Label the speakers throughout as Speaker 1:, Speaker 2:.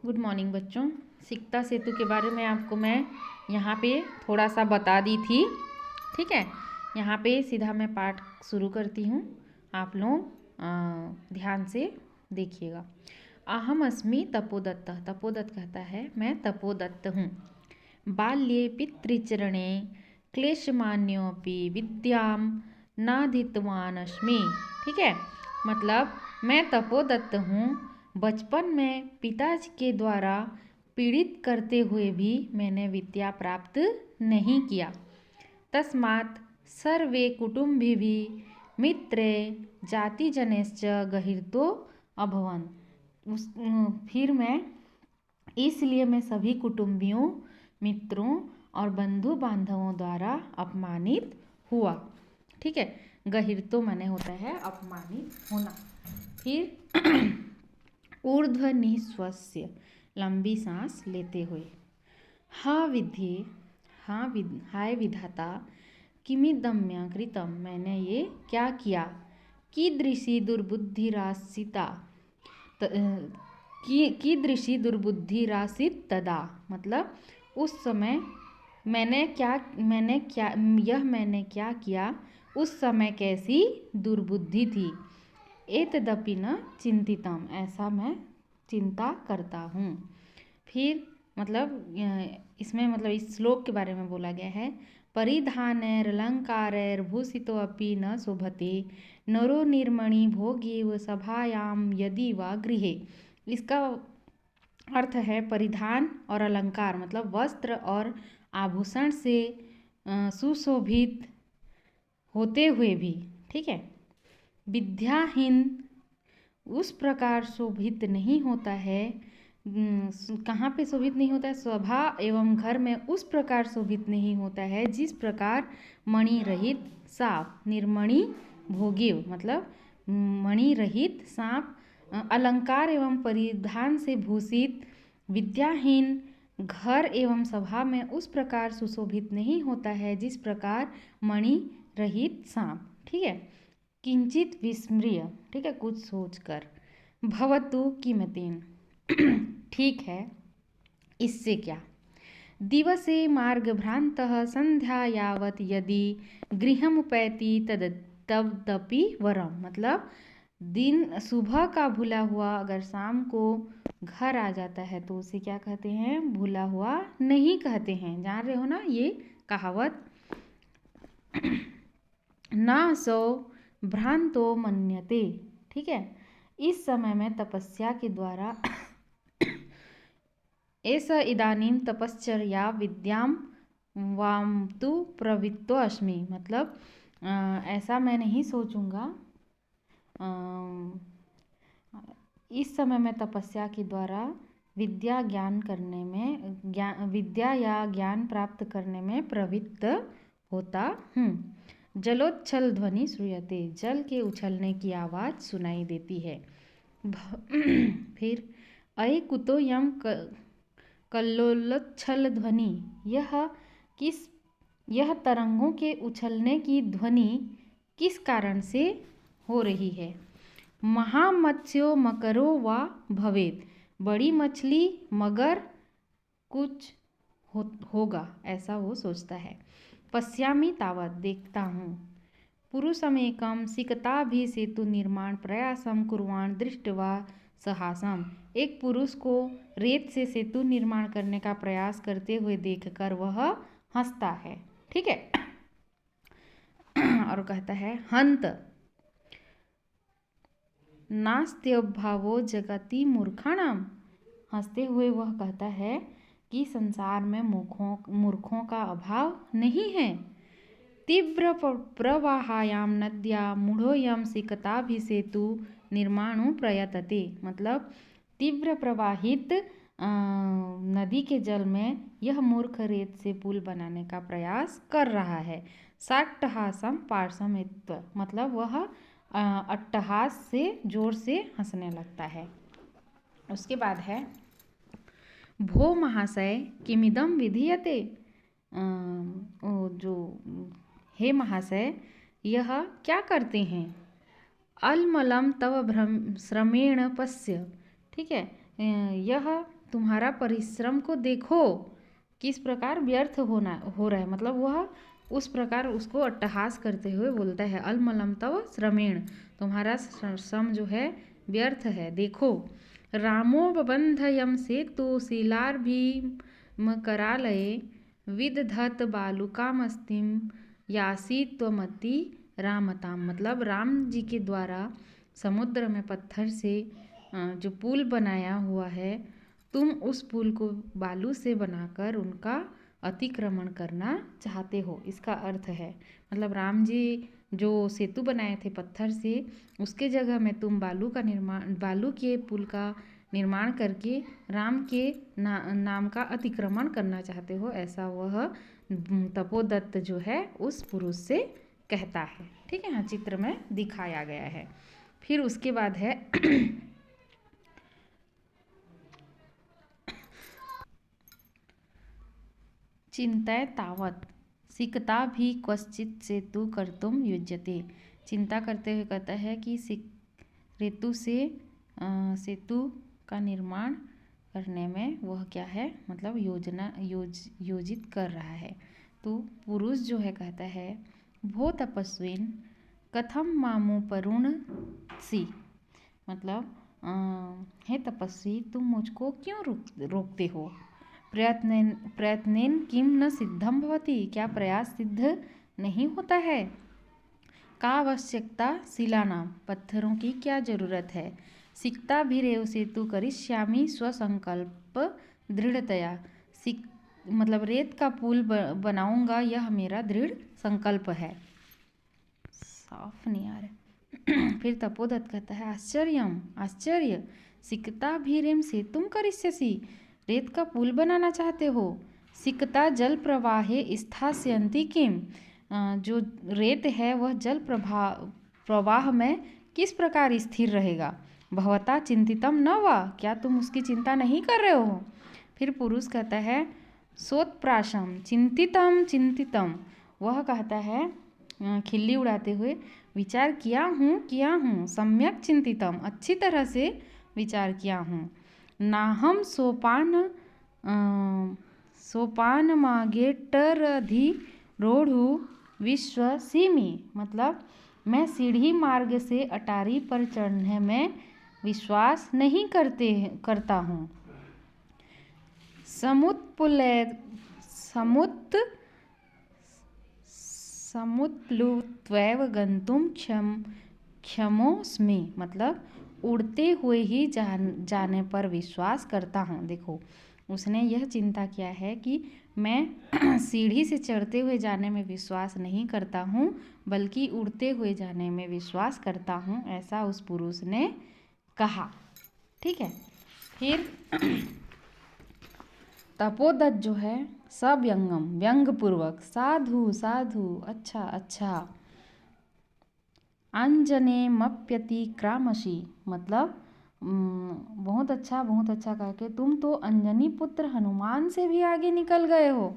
Speaker 1: Good morning बच्चों। सिकता सेतु के बारे में आपको मैं यहाँ पे थोड़ा सा बता दी थी। ठीक है, यहाँ पे सीधा मैं पाठ शुरू करती हूँ। आप लोग ध्यान से देखिएगा। अहम अस्मि तपोदत्त। तपोदत्त कहता है मैं तपोदत्त हूँ। बाल्ये पितृचरणे क्लेशमान्योऽपि विद्यां नाधीतवान् अस्मि। ठीक है, मतलब मैं तपोदत्त हूँ। बचपन में पिताजी के द्वारा पीड़ित करते हुए भी मैंने विद्या प्राप्त नहीं किया। तस्मात् सर्वे कुटुम्बिभिः मित्रे जातिजनैश्च गहिर्तो अभवन्। फिर मैं इसलिए मैं सभी कुटुंबियों, मित्रों और बंधु बांधवों द्वारा अपमानित हुआ। ठीक है, गहिर्तो माने होता है अपमानित होना। फिर ऊर्ध्व निःश्वस्य, लंबी सांस लेते हुए। हा विधि, हाय विधाता, किमिदम्य कृतम, मैंने ये क्या किया। कीदृशी दुर्बुद्धिरासिता, कीदृशी दुर्बुद्धिरासित तदा, मतलब उस समय मैंने क्या किया, उस समय कैसी दुर्बुद्धि थी। एतदपि न चिंतितम, ऐसा मैं चिंता करता हूँ। फिर मतलब इसमें मतलब इस श्लोक के बारे में बोला गया है। परिधानैरलङ्कारैर्भूषितोऽपि न शोभते नरो निर्मणि भोगेव सभायां यदि वा गृहे। इसका अर्थ है परिधान और अलंकार मतलब वस्त्र और आभूषण से सुशोभित होते हुए भी, ठीक है, विद्याहीन उस प्रकार शोभित नहीं होता है। कहाँ पे शोभित नहीं होता है? सभा एवं घर में उस प्रकार शोभित नहीं होता है जिस प्रकार मणि रहित साफ, निर्मणि भोगेव मतलब मणि रहित सांप, अलंकार एवं परिधान से भूषित विद्याहीन घर एवं सभा में उस प्रकार सुशोभित नहीं होता है जिस प्रकार मणि रहित सांप। ठीक है, किंचित विस्मृय, ठीक है, कुछ सोचकर। भवतु किमतेन, ठीक है, इससे क्या। दिवसे मार्गभ्रांतः संध्या यावत यदि गृहमुपैति तदपि वरम, मतलब दिन सुबह का भूला हुआ अगर शाम को घर आ जाता है तो उसे क्या कहते हैं? भूला हुआ नहीं कहते हैं। जान रहे हो ना ये कहावत। ना सो भ्रांतो मन्यते, ठीक है। इस समय में तपस्या के द्वारा ऐसा इदानीं तपश्चर्या विद्यां वाम तु प्रवृत्तो अस्मि, मतलब ऐसा मैं नहीं सोचूंगा। इस समय मैं तपस्या के द्वारा विद्या या ज्ञान प्राप्त करने में प्रवृत्त होता हूँ। जलोच्छल ध्वनि श्रूयते, जल के उछलने की आवाज़ सुनाई देती है। फिर अये कुतो यम कल्लोलोच्छल ध्वनि, यह तरंगों के उछलने की ध्वनि किस कारण से हो रही है। महामत्स्यो मकरो वा भवेत, बड़ी मछली मगर कुछ होगा ऐसा वो सोचता है। पश्यामि तावत, देखता हूँ। पुरुषमेकं सिकताभिः सेतु निर्माण प्रयासं कुर्वाण दृष्ट्वा सहासम, एक पुरुष को रेत से सेतु निर्माण करने का प्रयास करते हुए देखकर वह हंसता है। ठीक है, और कहता है हंत नास्त्यभावो जगति मूर्खाणाम, हंसते हुए वह कहता है कि संसार में मूर्खों का अभाव नहीं है। तीव्र प्रवाहायाम नद्या मूढ़ोयम सिकताभिः सेतु निर्माणो प्रयतते, मतलब तीव्र प्रवाहित नदी के जल में यह मूर्ख रेत से पुल बनाने का प्रयास कर रहा है। साट्टहासम पार्श्वमित्व, मतलब वह अट्टहास से जोर से हंसने लगता है। उसके बाद है भो महाशय किमिदम विधीयते, जो हे महाशय यह क्या करते हैं। अलमलम तव श्रमेण पश्य, ठीक है, यह तुम्हारा परिश्रम को देखो किस प्रकार व्यर्थ हो रहा है। मतलब वह उस प्रकार उसको अट्टहास करते हुए बोलता है, अलमलम तव श्रमेण, तुम्हारा श्रम जो है व्यर्थ है, देखो। रामो बबंध यम सेतु शिलार्भीम करालये विदधत बालुकामस्तिम यासी त्वमति रामताम। मतलब राम जी के द्वारा समुद्र में पत्थर से जो पुल बनाया हुआ है, तुम उस पुल को बालू से बनाकर उनका अतिक्रमण करना चाहते हो, इसका अर्थ है। मतलब राम जी जो सेतु बनाए थे पत्थर से, उसके जगह में तुम बालू के पुल का निर्माण करके राम के नाम का अतिक्रमण करना चाहते हो, ऐसा वह तपोदत्त जो है उस पुरुष से कहता है। ठीक है, हाँ, चित्र में दिखाया गया है। फिर उसके बाद है चिंताय तावत सिकता भी क्वचित सेतु कर्तुम युज्यते। चिंता करते हुए कहता है कि ऋतु से सेतु का निर्माण करने में वह क्या है, मतलब योजित कर रहा है। तो पुरुष जो है कहता है, भो तपस्विन कथम मामु परुण सी। मतलब हे तपस्वी, तुम मुझको क्यों रोकते हो। प्रयत्नेन किम न सिद्धम भवति, क्या प्रयास सिद्ध नहीं होता है। का आवश्यकता शिलानाम, पत्थरों की क्या जरूरत है। सिकता भी रेव सेतु करिष्यामि स्वसंकल्प दृढ़तया, मतलब रेत का पुल बनाऊंगा, यह मेरा दृढ़ संकल्प है। साफ नहीं आ रहा। फिर तपोदत्त कहता है, आश्चर्य, सिकता भी रेम सेतुम करिष्यसि, रेत का पुल बनाना चाहते हो। सिकता जल प्रवाहे स्थास्यन्ति किम, जो रेत है वह जल प्रवाह में किस प्रकार स्थिर रहेगा। भवता चिंतितम न वा, क्या तुम उसकी चिंता नहीं कर रहे हो। फिर पुरुष कहता है, सोत्प्राशम चिंतितम, वह कहता है खिल्ली उड़ाते हुए, विचार किया हूँ, सम्यक चिंतितम, अच्छी तरह से विचार किया हूँ। नाहम सोपान मागेटरधिरोढ़ु विश्वसिमि, मतलब मैं सीढ़ी मार्ग से अटारी पर चढ़ने में विश्वास नहीं करता हूँ। समुत्प्लुत्वैव गन्तुम क्षमोऽस्मि, मतलब उड़ते हुए ही जाने पर विश्वास करता हूँ। देखो, उसने यह चिंता किया है कि मैं सीढ़ी से चढ़ते हुए जाने में विश्वास नहीं करता हूँ, बल्कि उड़ते हुए जाने में विश्वास करता हूँ, ऐसा उस पुरुष ने कहा। ठीक है। फिर तपोदत्त जो है सव्यंगम, व्यंगपूर्वक, साधु, अच्छा, अंजनेमप्यतिक्रामसि, मतलब बहुत अच्छा कह के तुम तो अंजनी पुत्र हनुमान से भी आगे निकल गए हो।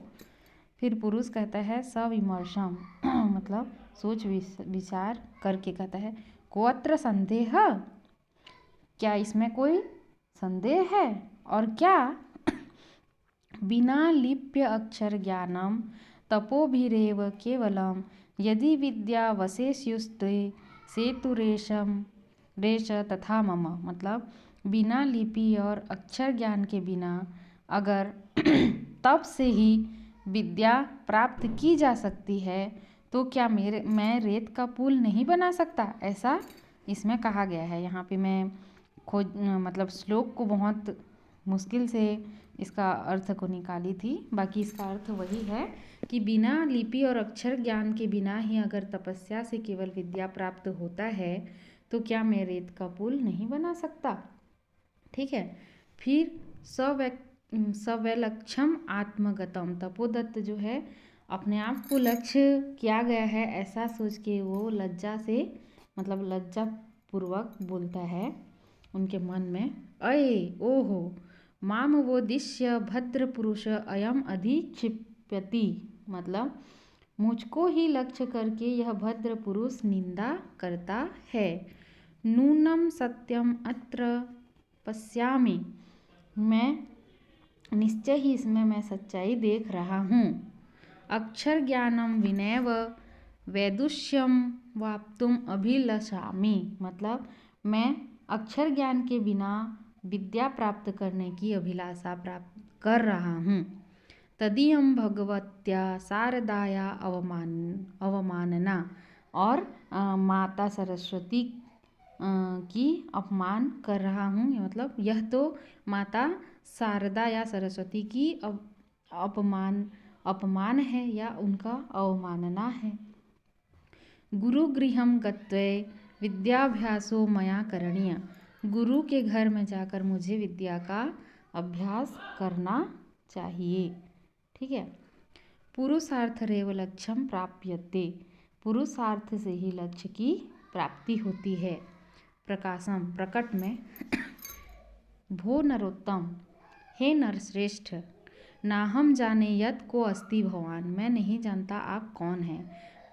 Speaker 1: फिर पुरुष कहता है सविमर्शम, मतलब सोच विचार करके कहता है, कोअत्र संदेह, क्या इसमें कोई संदेह है। और क्या, बिना लिप्य अक्षर ज्ञानम तपोभिरेव केवलम यदि विद्या वशेष्युस्ते सेतुरेश तथा मम, मतलब बिना लिपि और अक्षर ज्ञान के बिना अगर तप से ही विद्या प्राप्त की जा सकती है, तो क्या मैं रेत का पुल नहीं बना सकता, ऐसा इसमें कहा गया है। यहाँ पे मैं मतलब श्लोक को बहुत मुश्किल से इसका अर्थ को निकाली थी। बाकी इसका अर्थ वही है कि बिना लिपि और अक्षर ज्ञान के बिना ही अगर तपस्या से केवल विद्या प्राप्त होता है, तो क्या मैं रेत का पुल नहीं बना सकता। ठीक है। फिर सवैलक्षम आत्मगतम, तपोदत्त जो है अपने आप को लक्ष्य किया गया है ऐसा सोच के वो लज्जा से, मतलब लज्जा पूर्वक बोलता है उनके मन में, अये ओहो माम वो दिश्य भद्र पुरुष अयम अधिक्षिप्यति, मतलब मुझको ही लक्ष्य करके यह भद्र पुरुष निंदा करता है। नूनम सत्यम अत्र पश्यामि, मैं निश्चय ही इसमें मैं सच्चाई देख रहा हूँ। अक्षर ज्ञानम विनैव वैदुष्यम वाप्तुम अभिलषामि, मतलब मैं अक्षर ज्ञान के बिना विद्या प्राप्त करने की अभिलाषा प्राप्त कर रहा हूँ। तदीयम भगवत्या शारदाया अवमानना, और माता सरस्वती की अपमान कर रहा हूँ, मतलब यह तो माता शारदा या सरस्वती की अपमान है या उनका अवमानना है। गुरुगृहं गत्वे विद्याभ्यासो मया करणीय, गुरु के घर में जाकर मुझे विद्या का अभ्यास करना चाहिए। ठीक है। पुरुषार्थरेव लक्ष्यम प्राप्यते, पुरुषार्थ से ही लक्ष्य की प्राप्ति होती है। प्रकाशम, प्रकट में भो नरोत्तम, हे नरश्रेष्ठ, नाहम जाने यत् को अस्ति भवान, मैं नहीं जानता आप कौन हैं,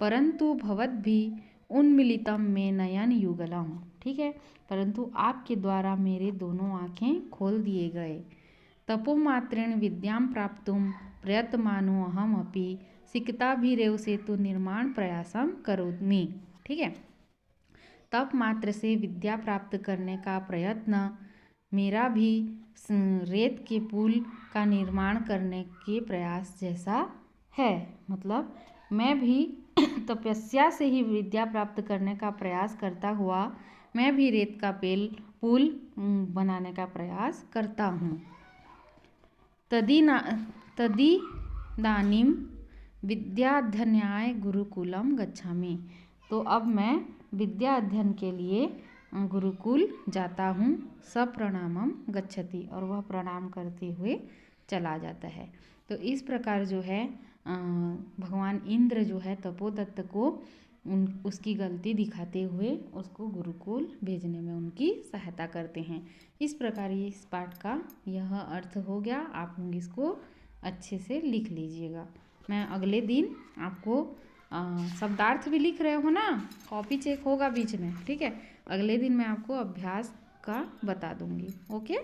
Speaker 1: परंतु भवद्भि उन्मिलितम में नयन युगलम, ठीक है, परंतु आपके द्वारा मेरे दोनों आँखें खोल दिए गए। तपोमात्रेण विद्यां प्राप्तुम प्रयत्मानो अहम अपि सिकताभिरेव सेतु निर्माण प्रयासम करोमि। ठीक है। तप मात्र से विद्या प्राप्त करने का प्रयत्न मेरा भी रेत के पुल का निर्माण करने के प्रयास जैसा है, मतलब मैं भी तपस्या से ही विद्या प्राप्त करने का प्रयास करता हुआ मैं भी रेत का पुल बनाने का प्रयास करता हूँ। तदिदानीं विद्याध्ययनाय गुरुकुलम गच्छामि, तो अब मैं विद्या अध्ययन के लिए गुरुकुल जाता हूँ। सप्रणामम गच्छति, और वह प्रणाम करते हुए चला जाता है। तो इस प्रकार जो है भगवान इंद्र जो है तपोदत्त को उसकी गलती दिखाते हुए उसको गुरुकुल भेजने में उनकी सहायता करते हैं। इस प्रकार ये इस पाठ का यह अर्थ हो गया। आप लोग इसको अच्छे से लिख लीजिएगा। मैं अगले दिन आपको शब्दार्थ भी लिख रहे हो ना, कॉपी चेक होगा बीच में, ठीक है। अगले दिन मैं आपको अभ्यास का बता दूंगी। ओके।